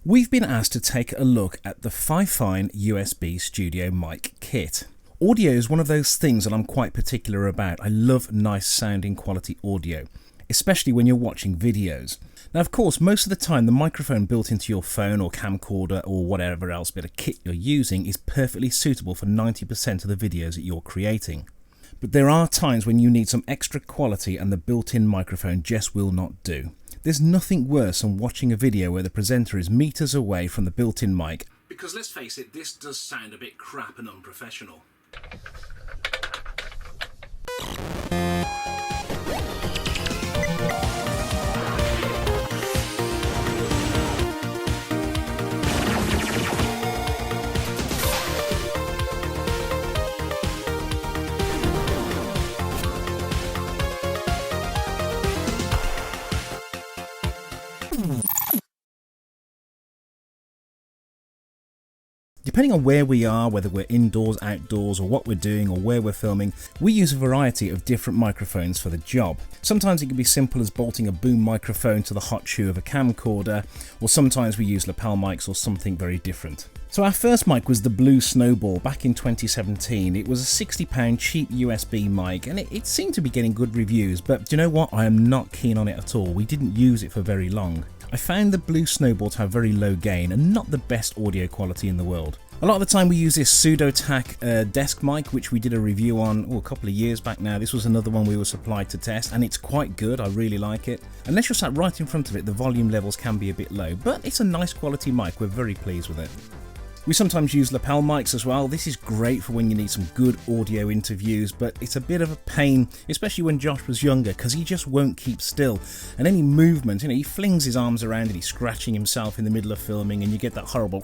We've been asked to take a look at the Fifine USB Studio Mic Kit. Audio is one of those things that I'm quite particular about. I love nice sounding quality audio, especially when you're watching videos. Now of course, most of the time the microphone built into your phone or camcorder or whatever else bit of kit you're using is perfectly suitable for 90% of the videos that you're creating. But there are times when you need some extra quality and the built-in microphone just will not do. There's nothing worse than watching a video where the presenter is meters away from the built-in mic. Because let's face it, this does sound a bit crap and unprofessional. Depending on where we are, whether we're indoors, outdoors, or what we're doing, or where we're filming, we use a variety of different microphones for the job. Sometimes it can be simple as bolting a boom microphone to the hot shoe of a camcorder, or sometimes we use lapel mics or something very different. So our first mic was the Blue Snowball back in 2017. It was a £60 cheap USB mic and it seemed to be getting good reviews, but do you know what? I am not keen on it at all. We didn't use it for very long. I found the Blue Snowball to have very low gain and not the best audio quality in the world. A lot of the time we use this pseudo-tack desk mic, which we did a review on a couple of years back now. This was another one we were supplied to test and it's quite good. I really like it. Unless you're sat right in front of it, the volume levels can be a bit low, but it's a nice quality mic. We're very pleased with it. We sometimes use lapel mics as well. This is great for when you need some good audio interviews, but it's a bit of a pain, especially when Josh was younger, because he just won't keep still. And any movement, he flings his arms around and he's scratching himself in the middle of filming and you get that horrible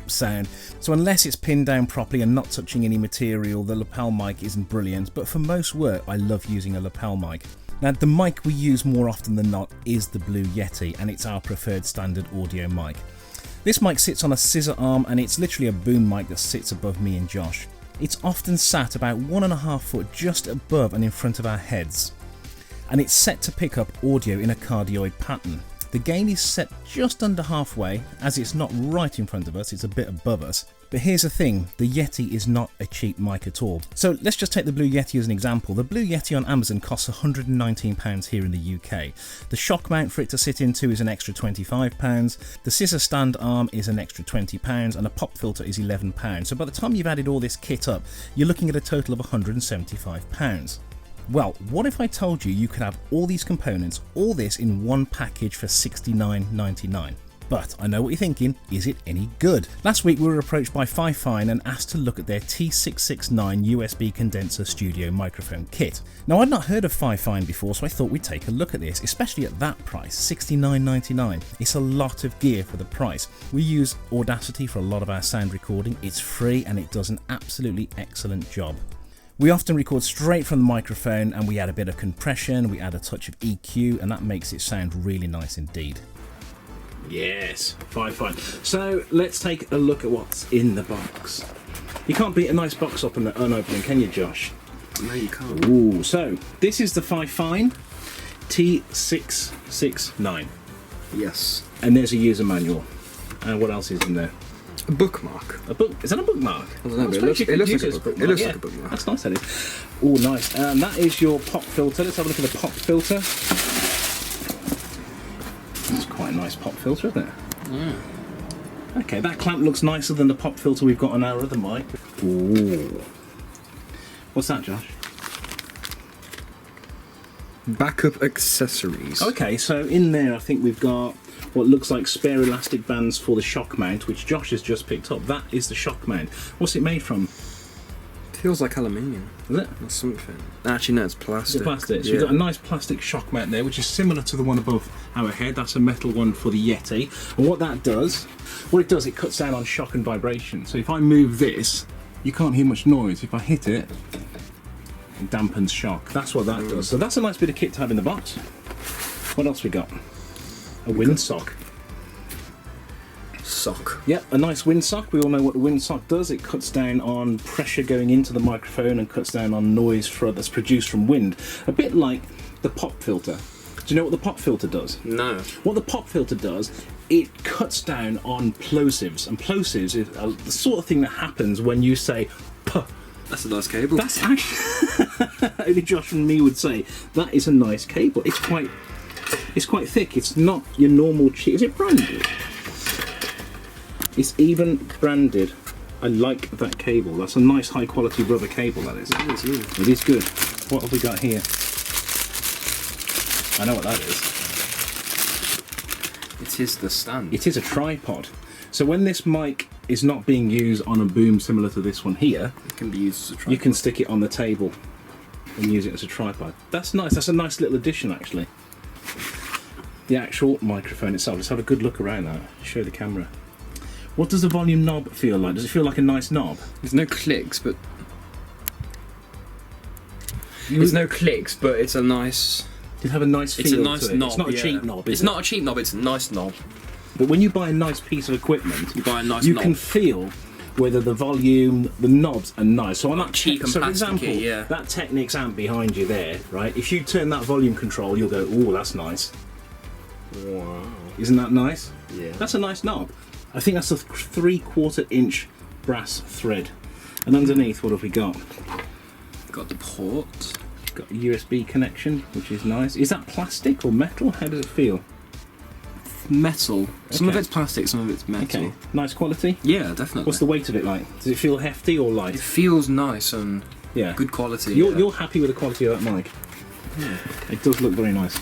sound. So unless it's pinned down properly and not touching any material, the lapel mic isn't brilliant, but for most work I love using a lapel mic. Now the mic we use more often than not is the Blue Yeti, and it's our preferred standard audio mic. This mic sits on a scissor arm and it's literally a boom mic that sits above me and Josh. It's often sat about 1.5 foot just above and in front of our heads. And it's set to pick up audio in a cardioid pattern. The gain is set just under halfway, as it's not right in front of us, it's a bit above us. But here's the thing, the Yeti is not a cheap mic at all. So let's just take the Blue Yeti as an example. The Blue Yeti on Amazon costs £119 here in the UK. The shock mount for it to sit into is an extra £25. The scissor stand arm is an extra £20 and a pop filter is £11. So by the time you've added all this kit up, you're looking at a total of £175. Well, what if I told you you could have all these components, all this in one package for $69.99? But I know what you're thinking, is it any good? Last week we were approached by Fifine and asked to look at their T669 USB condenser studio microphone kit. Now I'd not heard of Fifine before, so I thought we'd take a look at this, especially at that price, $69.99. It's a lot of gear for the price. We use Audacity for a lot of our sound recording, it's free and it does an absolutely excellent job. We often record straight from the microphone and we add a bit of compression, we add a touch of EQ, and that makes it sound really nice indeed. Yes, fine. So let's take a look at what's in the box. You can't beat a nice box up and unopening, can you, Josh? No, you can't. Ooh, so this is the Fifine T669. Yes. And there's a user manual. And what else is in there? A bookmark. A book? Is that a bookmark? I don't know, but it looks like a bookmark. That's nice, that is. Oh, nice. And that is your pop filter. Let's have a look at the pop filter. That's quite a nice pop filter, isn't it? Yeah. Okay, that clamp looks nicer than the pop filter we've got on our other mic. Ooh. What's that, Josh? Backup accessories. Okay, so in there I think we've got what looks like spare elastic bands for the shock mount, which Josh has just picked up. That is the shock mount. What's it made from? Feels like aluminium. Is it? Or something. Actually, no, it's plastic. It's plastic. So yeah. you've got a nice plastic shock mount there, which is similar to the one above our head. That's a metal one for the Yeti. And what it does, it cuts down on shock and vibration. So if I move this, you can't hear much noise. If I hit it, it dampens shock. That's what that does. So that's a nice bit of kit to have in the box. What else we got? A windsock. Sock. Yep, a nice windsock. We all know what the windsock does. It cuts down on pressure going into the microphone and cuts down on noise that's produced from wind. A bit like the pop filter. Do you know what the pop filter does? No. What the pop filter does, it cuts down on plosives, and plosives is the sort of thing that happens when you say puh. That's a nice cable. That's actually only Josh and me would say that is a nice cable. It's quite thick. It's not your normal cheap. Is it branded? It's even branded. I like that cable. That's a nice high quality rubber cable, that is. It is good. What have we got here? I know what that is. It is the stand. It is a tripod. So when this mic is not being used on a boom similar to this one here, It can be used as a tripod. you can stick it on the table and use it as a tripod. That's nice. That's a nice little addition, actually. The actual microphone itself. Let's have a good look around that. Show the camera. What does the volume knob feel like? Does it feel like a nice knob? There's no clicks, but it's a nice. It have a nice feel. It's a nice to it. knob. It's not a cheap knob. It's not a cheap knob. It's a nice knob. But when you buy a nice piece of equipment, You buy a nice you knob. can feel whether the volume, the knobs are nice. So on that cheap and so for plasticky, example, yeah. that Technics amp behind you there, right? If you turn that volume control, you'll go, "Oh, that's nice." Wow. Isn't that nice? Yeah. That's a nice knob. I think that's a 3/4 inch brass thread. And underneath, what have we got? Got the port. Got a USB connection, which is nice. Is that plastic or metal? How does it feel? Metal. Some of Okay. it's plastic, some of it's metal. Okay, nice quality. Yeah, definitely. What's the weight of it like? Does it feel hefty or It light? feels nice and Yeah. good quality. You're happy with the quality of that mic? It does look very nice.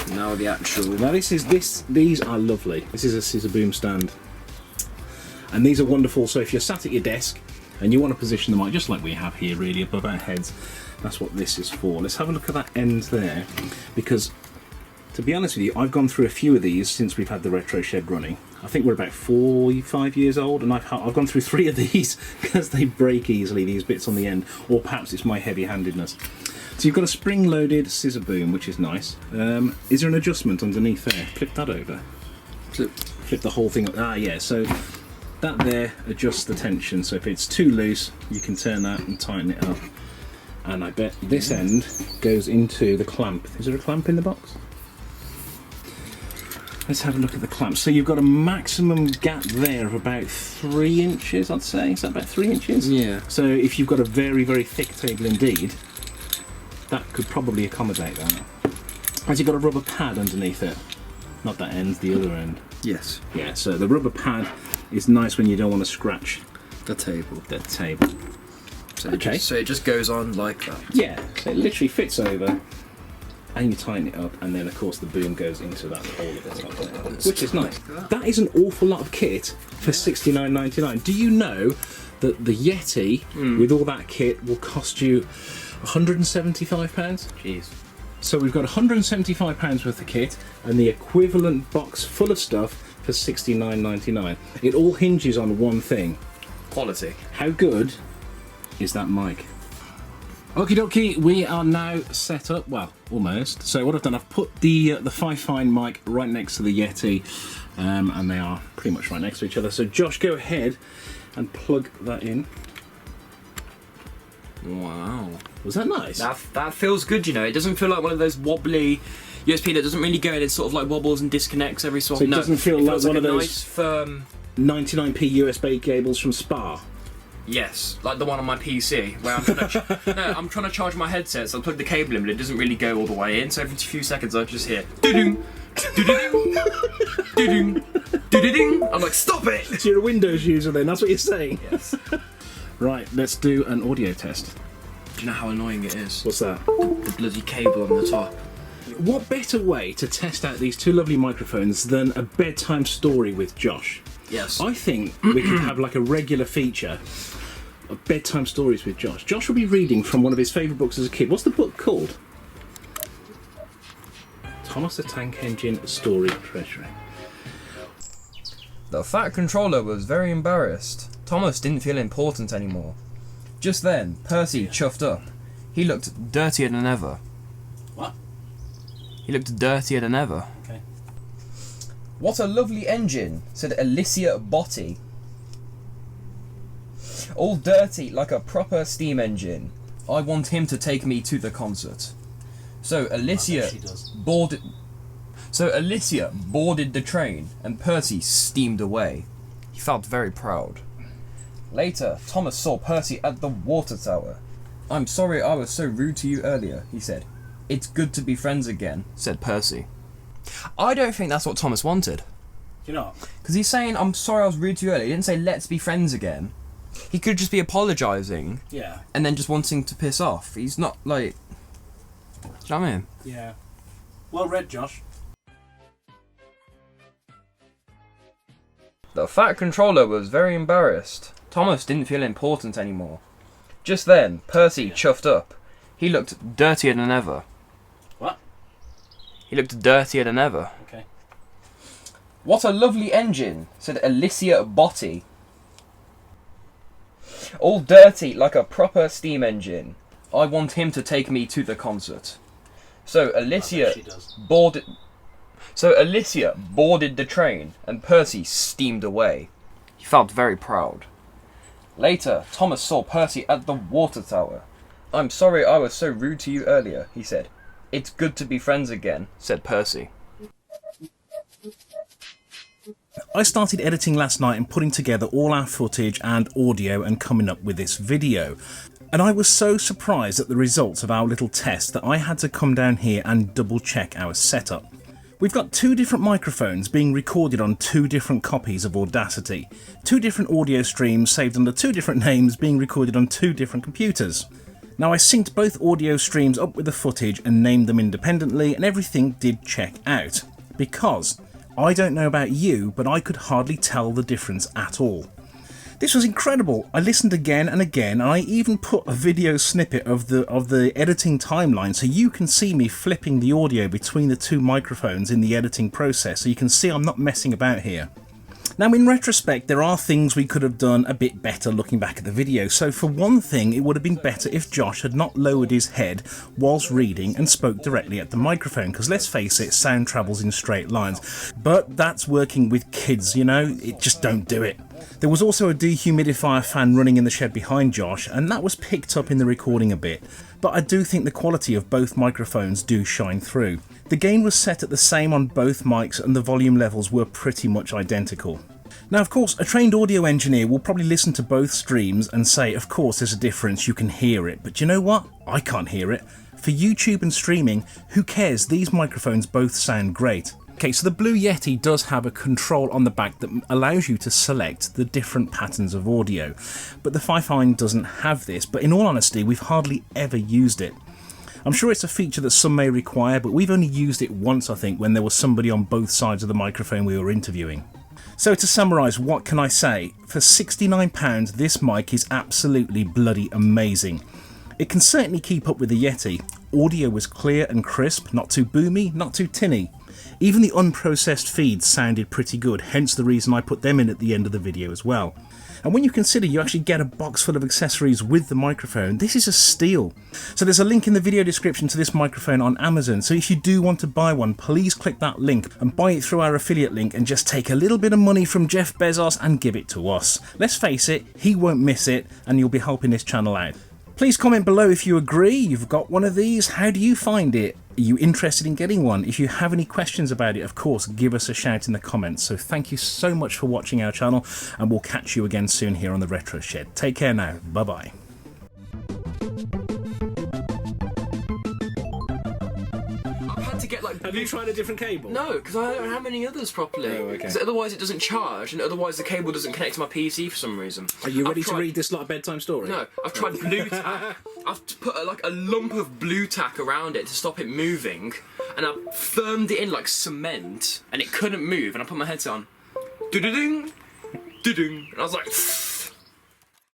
Now the actual. Now these are lovely. This is a scissor boom stand, and these are wonderful. So if you're sat at your desk and you want to position the mic just like we have here, really above our heads, that's what this is for. Let's have a look at that end there, because to be honest with you, I've gone through a few of these since we've had the Retro Shed running. I think we're about 4-5 years old, and I've gone through 3 of these because they break easily, these bits on the end, or perhaps it's my heavy-handedness. So you've got a spring-loaded scissor boom, which is nice. Is there an adjustment underneath there? Flip that over. Flip the whole thing up. Ah, yeah. So that there adjusts the tension. So if it's too loose, you can turn that and tighten it up. And I bet this end goes into the clamp. Is there a clamp in the box? Let's have a look at the clamp. So you've got a maximum gap there of about 3 inches, I'd say. Is that about 3 inches? Yeah. So if you've got a very, very thick table indeed, that could probably accommodate that. Has it got a rubber pad underneath it? Not that end, the other end. Yes. Yeah, so the rubber pad is nice when you don't want to scratch The table. the table. So Okay. so it just goes on like that. Yeah, so it literally fits over, and you tighten it up, and then of course the boom goes into that hole of the top there, which is nice. That is an awful lot of kit for $69.99. Do you know that the Yeti, with all that kit, will cost you £175? Jeez. So we've got £175 worth of kit, and the equivalent box full of stuff for $69.99. It all hinges on one thing. Quality. How good is that mic? Okie dokie, we are now set up, well, almost. So what I've done, I've put the Fifine mic right next to the Yeti, and they are pretty much right next to each other. So Josh, go ahead and plug that in. Wow. Was that nice? That feels good, you know. It doesn't feel like one of those wobbly USB that doesn't really go in. It sort of like wobbles and disconnects every so often. So it doesn't feel like feels one of a those nice, firm. 99p USB cables from Spa. Yes, like the one on my PC where I'm trying to charge my headset, so I plug the cable in, but it doesn't really go all the way in. So every few seconds, I just hear doo-doo, doo-doo-doo, doo-doo, doo-doo-doo. I'm like, stop it! So you're a Windows user then, that's what you're saying? Yes. Right, let's do an audio test. Do you know how annoying it is? What's that? The bloody cable on the top. What better way to test out these two lovely microphones than a bedtime story with Josh? Yes. I think we could have like a regular feature of bedtime stories with Josh. Josh will be reading from one of his favourite books as a kid. What's the book called? Thomas the Tank Engine Story Treasury. The Fat Controller was very embarrassed. Thomas didn't feel important anymore. Just then, Percy chuffed up. He looked dirtier than ever. What? He looked dirtier than ever. Okay. What a lovely engine, said Alicia Botti. All dirty like a proper steam engine. I want him to take me to the concert. So Alicia she does. boarded So Alicia boarded the train and Percy steamed away. He felt very proud. Later, Thomas saw Percy at the water tower. "I'm sorry I was so rude to you earlier," he said. "It's good to be friends again," said Percy. I don't think that's what Thomas wanted. You're not? Because he's saying, "I'm sorry I was rude to you earlier." He didn't say, "Let's be friends again." He could just be apologising. Yeah. And then just wanting to piss off. He's not like... Do you know what I mean? Yeah. Well read, Josh. The Fat Controller was very embarrassed. Thomas didn't feel important anymore. Just then, Percy chuffed up. He looked dirtier than ever. What? He looked dirtier than ever. Okay. "What a lovely engine," said Alicia Botti. "All dirty like a proper steam engine. I want him to take me to the concert." So Alicia boarded the train and Percy steamed away. He felt very proud. Later, Thomas saw Percy at the water tower. "I'm sorry I was so rude to you earlier," he said. "It's good to be friends again," said Percy. I started editing last night and putting together all our footage and audio and coming up with this video. And I was so surprised at the results of our little test that I had to come down here and double check our setup. We've got 2 different microphones being recorded on 2 different copies of Audacity. 2 different audio streams saved under 2 different names being recorded on 2 different computers. Now I synced both audio streams up with the footage and named them independently, and everything did check out. Because, I don't know about you, but I could hardly tell the difference at all. This was incredible. I listened again and again, and I even put a video snippet of the editing timeline so you can see me flipping the audio between the 2 microphones in the editing process, so you can see I'm not messing about here. Now in retrospect, there are things we could have done a bit better looking back at the video. So for one thing, it would have been better if Josh had not lowered his head whilst reading and spoke directly at the microphone, because let's face it, sound travels in straight lines. But that's working with kids, you know, just don't do it. There was also a dehumidifier fan running in the shed behind Josh, and that was picked up in the recording a bit. But I do think the quality of both microphones do shine through. The gain was set at the same on both mics and the volume levels were pretty much identical. Now of course, a trained audio engineer will probably listen to both streams and say, of course there's a difference, you can hear it. But you know what? I can't hear it. For YouTube and streaming, who cares? These microphones both sound great. Okay, so the Blue Yeti does have a control on the back that allows you to select the different patterns of audio, but the Fifine doesn't have this, but in all honesty, we've hardly ever used it. I'm sure it's a feature that some may require, but we've only used it once, I think, when there was somebody on both sides of the microphone we were interviewing. So to summarise, what can I say? For £69, this mic is absolutely bloody amazing. It can certainly keep up with the Yeti. Audio was clear and crisp, not too boomy, not too tinny. Even the unprocessed feeds sounded pretty good, hence the reason I put them in at the end of the video as well. And when you consider you actually get a box full of accessories with the microphone, this is a steal. So there's a link in the video description to this microphone on Amazon, so if you do want to buy one, please click that link and buy it through our affiliate link and just take a little bit of money from Jeff Bezos and give it to us. Let's face it, he won't miss it and you'll be helping this channel out. Please comment below if you agree, you've got one of these, how do you find it? Are you interested in getting one? If you have any questions about it, of course, give us a shout in the comments. So thank you so much for watching our channel, and we'll catch you again soon here on the Retro Shed. Take care now. Bye-bye. To get like. Have you tried a different cable? No, because I don't have any others properly. Oh, okay. Because otherwise it doesn't charge, and otherwise the cable doesn't connect to my PC for some reason. Are you ready to read this like a bedtime story? No, I've tried blue tack. I've put like a lump of blue tack around it to stop it moving, and I firmed it in like cement, and it couldn't move. And I put my headset on, do-do-ding, do-ding, and I was like.